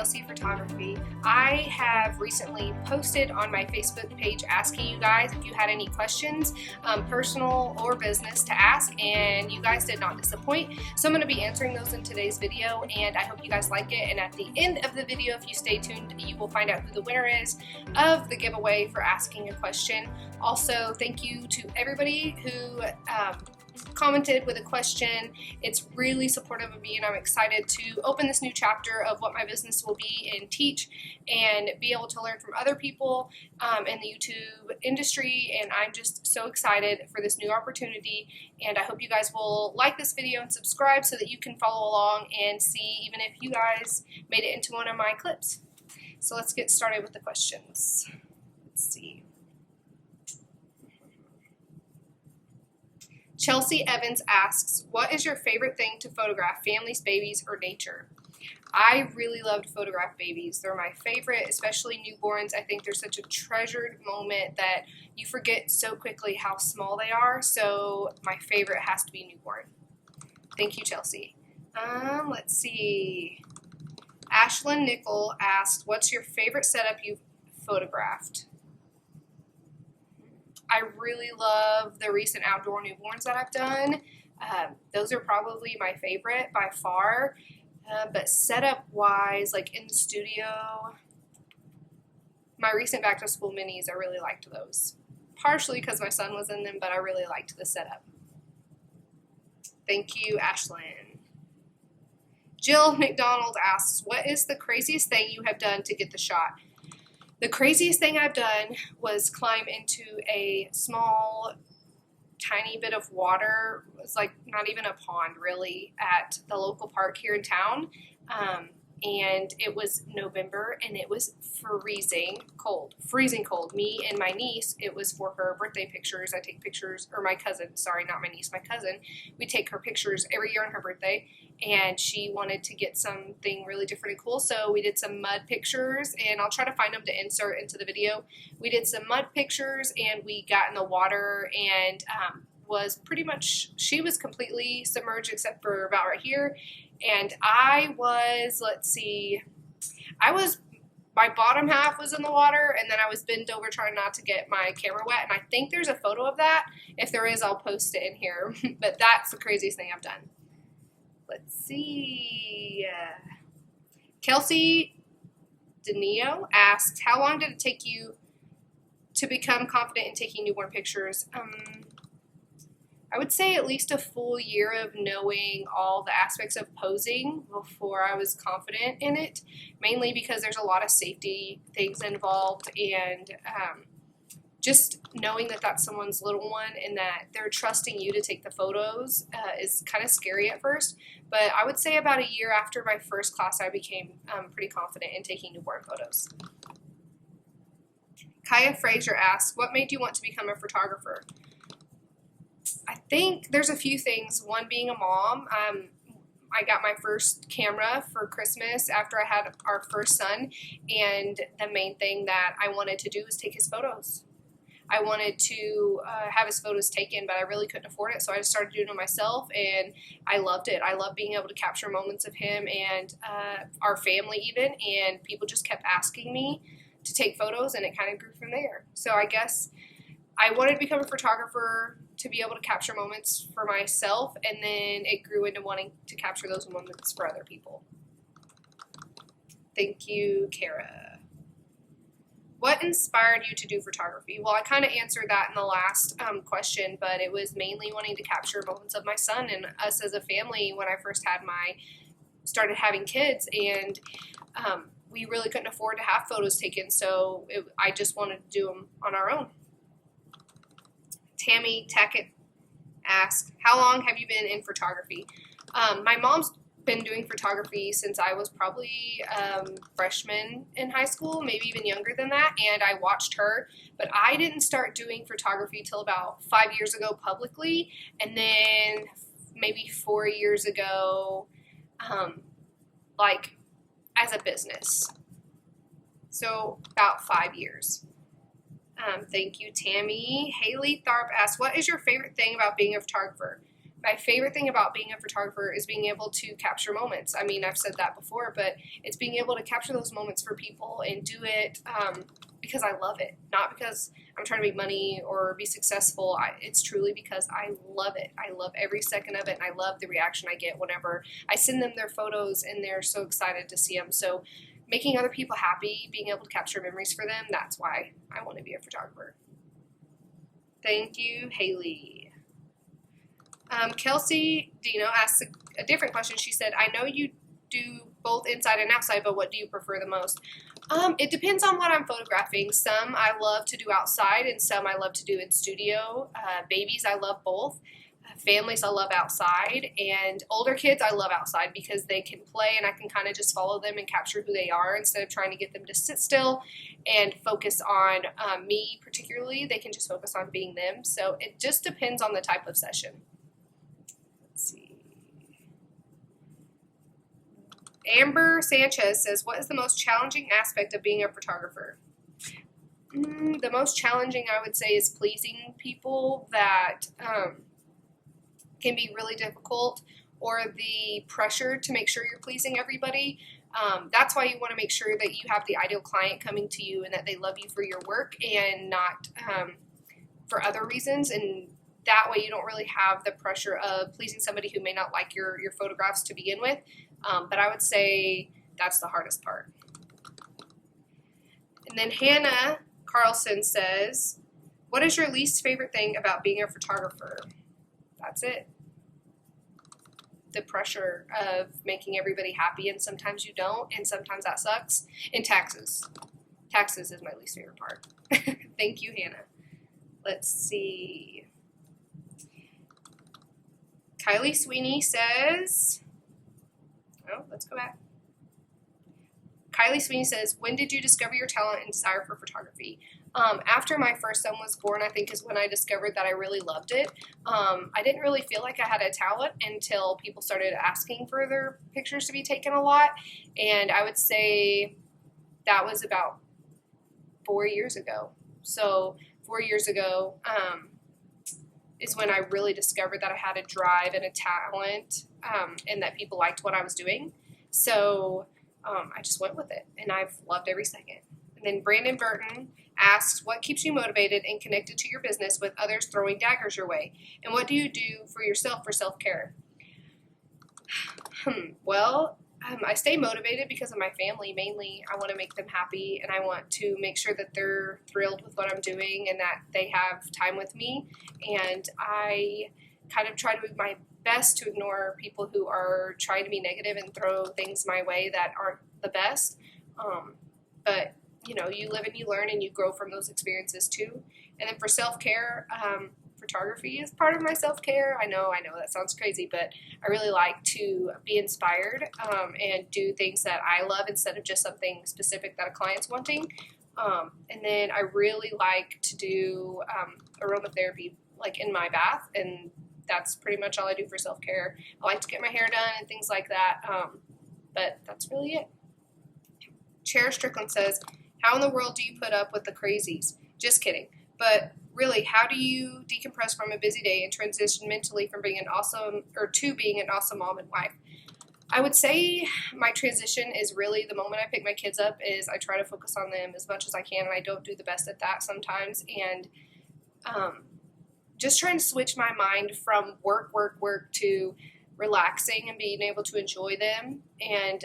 TLC Photography. I have recently posted on my Facebook page asking you guys if you had any questions, personal or business, to ask, and you guys did not disappoint. So I'm going to be answering those in today's video, and I hope you guys like it. And at the end of the video, if you stay tuned, you will find out who the winner is of the giveaway for asking a question. Also, thank you to everybody who commented with a question. It's really supportive of me, and I'm excited to open this new chapter of what my business will be and teach and be able to learn from other people in the YouTube industry. And I'm just so excited for this new opportunity, and I hope you guys will like this video and subscribe so that you can follow along and see even if you guys made it into one of my clips. So let's get started with the questions. Let's see. Chelsea Evans asks, what is your favorite thing to photograph, families, babies, or nature? I really love to photograph babies. They're my favorite, especially newborns. I think they're such a treasured moment that you forget so quickly how small they are. So my favorite has to be newborn. Thank you, Chelsea. Let's see. Ashlyn Nickel asked, what's your favorite setup you've photographed? I really love the recent outdoor newborns that I've done. Those are probably my favorite by far. But setup-wise, like in the studio, my recent back-to-school minis, I really liked those. Partially because my son was in them, but I really liked the setup. Thank you, Ashlyn. Jill McDonald asks, what is the craziest thing you have done to get the shot? The craziest thing I've done was climb into a small, tiny bit of water. It was like not even a pond, really, at the local park here in town. And it was November, and it was freezing cold. Me and my niece, it was for her birthday pictures. I take pictures, or my cousin, sorry, not my niece, my cousin. We take her pictures every year on her birthday, and she wanted to get something really different and cool, so we did some mud pictures, and I'll try to find them to insert into the video. We did some mud pictures, and we got in the water, and was pretty much, she was completely submerged except for about right here. And I was, let's see, my bottom half was in the water, and then I was bent over trying not to get my camera wet. And I think there's a photo of that. If there is, I'll post it in here. But that's the craziest thing I've done. Let's see. Kelsey Denio asks, how long did it take you to become confident in taking newborn pictures? I would say at least a full year of knowing all the aspects of posing before I was confident in it, mainly because there's a lot of safety things involved, and just knowing that that's someone's little one and that they're trusting you to take the photos is kind of scary at first. But I would say about a year after my first class, I became pretty confident in taking newborn photos. Kaya Fraser asks, what made you want to become a photographer? I think there's a few things. One being a mom. I got my first camera for Christmas after I had our first son, and the main thing that I wanted to do was take his photos. I wanted to have his photos taken, but I really couldn't afford it, so I just started doing it myself, and I loved it. I love being able to capture moments of him and our family even, and people just kept asking me to take photos, and it kind of grew from there. So I guess I wanted to become a photographer to be able to capture moments for myself, and then it grew into wanting to capture those moments for other people. Thank you, Kara. What inspired you to do photography? Well, I kind of answered that in the last question, but it was mainly wanting to capture moments of my son and us as a family when I first started having kids, and we really couldn't afford to have photos taken, so I just wanted to do them on our own. Tammy Tackett asks, how long have you been in photography? My mom's been doing photography since I was probably freshman in high school, maybe even younger than that, and I watched her. But I didn't start doing photography till about 5 years ago publicly, and then maybe 4 years ago, like as a business. So about 5 years. Thank you, Tammy. Haley Tharp asks, what is your favorite thing about being a photographer? My favorite thing about being a photographer is being able to capture moments. I mean, I've said that before, but it's being able to capture those moments for people and do it because I love it, not because I'm trying to make money or be successful. It's truly because I love it. I love every second of it, and I love the reaction I get whenever I send them their photos and they're so excited to see them. So making other people happy, being able to capture memories for them, that's why I want to be a photographer. Thank you, Haley. Kelsey Dino asks a different question. She said, I know you do both inside and outside, but what do you prefer the most? It depends on what I'm photographing. Some I love to do outside, and some I love to do in studio. Babies, I love both. Families, I love outside. And older kids, I love outside because they can play and I can kind of just follow them and capture who they are instead of trying to get them to sit still and focus on me particularly. They can just focus on being them. So it just depends on the type of session. Amber Sanchez says, what is the most challenging aspect of being a photographer? The most challenging, I would say, is pleasing people. That can be really difficult, or the pressure to make sure you're pleasing everybody. That's why you want to make sure that you have the ideal client coming to you and that they love you for your work and not for other reasons. And that way you don't really have the pressure of pleasing somebody who may not like your photographs to begin with. But I would say that's the hardest part. And then Hannah Carlson says, what is your least favorite thing about being a photographer? That's it. The pressure of making everybody happy, and sometimes you don't, and sometimes that sucks. And taxes. Taxes is my least favorite part. Thank you, Hannah. Let's see. Kylie Sweeney says, let's go back. Kylie Sweeney says, when did you discover your talent and desire for photography? After my first son was born, I think is when I discovered that I really loved it. I didn't really feel like I had a talent until people started asking for their pictures to be taken a lot. And I would say that was about 4 years ago. So 4 years ago is when I really discovered that I had a drive and a talent and that people liked what I was doing. So I just went with it, and I've loved every second. And then Brandon Burton asks, what keeps you motivated and connected to your business with others throwing daggers your way? And what do you do for yourself for self-care? Well, I stay motivated because of my family. Mainly, I want to make them happy, and I want to make sure that they're thrilled with what I'm doing and that they have time with me. And I kind of try to do my best to ignore people who are trying to be negative and throw things my way that aren't the best. But you live and you learn and you grow from those experiences too. And then for self-care, photography is part of my self-care. I know that sounds crazy, but I really like to be inspired and do things that I love instead of just something specific that a client's wanting. And then I really like to do aromatherapy, like in my bath, and that's pretty much all I do for self-care. I like to get my hair done and things like that, but that's really it. Chair Strickland says, how in the world do you put up with the crazies? Just kidding. But really, how do you decompress from a busy day and transition mentally from being to being an awesome mom and wife? I would say my transition is really the moment I pick my kids up is I try to focus on them as much as I can, and I don't do the best at that sometimes. And just trying to switch my mind from work to relaxing and being able to enjoy them and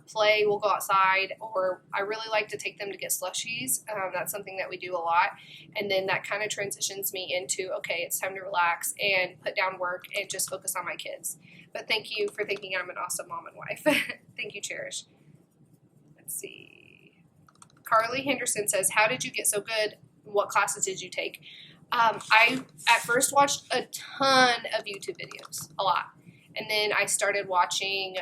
play. We'll go outside, or I really like to take them to get slushies. That's something that we do a lot. And then that kind of transitions me into, okay, it's time to relax and put down work and just focus on my kids. But thank you for thinking I'm an awesome mom and wife. Thank you, Cherish. Let's see. Carly Henderson says, how did you get so good? What classes did you take? I at first watched a ton of YouTube videos, a lot. And then I started watching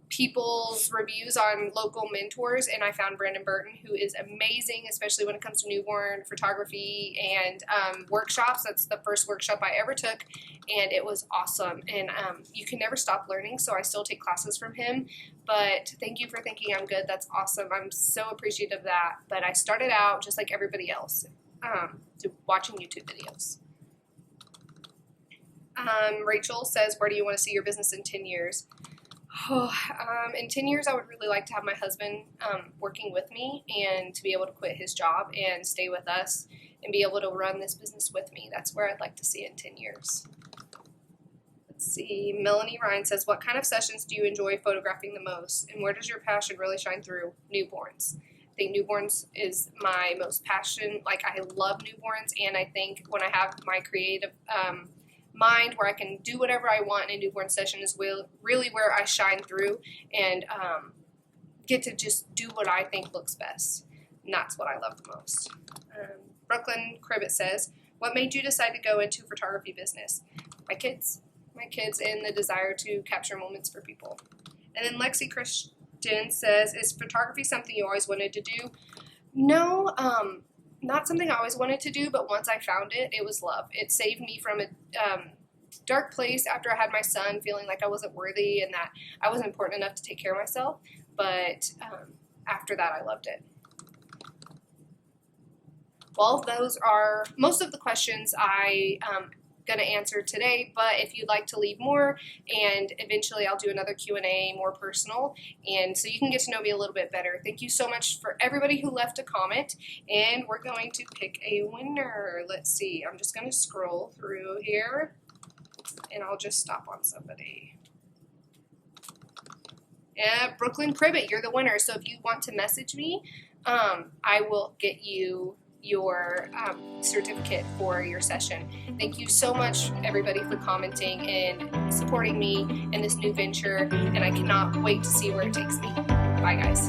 people's reviews on local mentors, and I found Brandon Burton, who is amazing, especially when it comes to newborn photography and workshops. That's the first workshop I ever took, and it was awesome. And you can never stop learning, so I still take classes from him. But thank you for thinking I'm good. That's awesome. I'm so appreciative of that. But I started out just like everybody else, watching YouTube videos. Rachel says, where do you want to see your business in 10 years? Oh, in 10 years, I would really like to have my husband working with me and to be able to quit his job and stay with us and be able to run this business with me. That's where I'd like to see it in 10 years. Let's see. Melanie Ryan says, what kind of sessions do you enjoy photographing the most, and where does your passion really shine through? Newborns. I think newborns is my most passion. Like, I love newborns, and I think when I have my creative mind where I can do whatever I want in a newborn session is really where I shine through and get to just do what I think looks best. And that's what I love the most. Brooklyn Cribbett says, what made you decide to go into photography business? My kids and the desire to capture moments for people. And then Lexi Christian says, is photography something you always wanted to do? No, not something I always wanted to do, but once I found it, it was love. It saved me from a dark place after I had my son, feeling like I wasn't worthy and that I wasn't important enough to take care of myself. But after that, I loved it. Well, those are most of the questions I going to answer today, but if you'd like to leave more, and eventually I'll do another Q&A more personal, and so you can get to know me a little bit better. Thank you so much for everybody who left a comment, and we're going to pick a winner. Let's see, I'm just going to scroll through here, and I'll just stop on somebody. Yeah, Brooklyn Cribbett, you're the winner, so if you want to message me, I will get you your certificate for your session. Thank you so much, everybody, for commenting and supporting me in this new venture, and I cannot wait to see where it takes me. Bye, guys.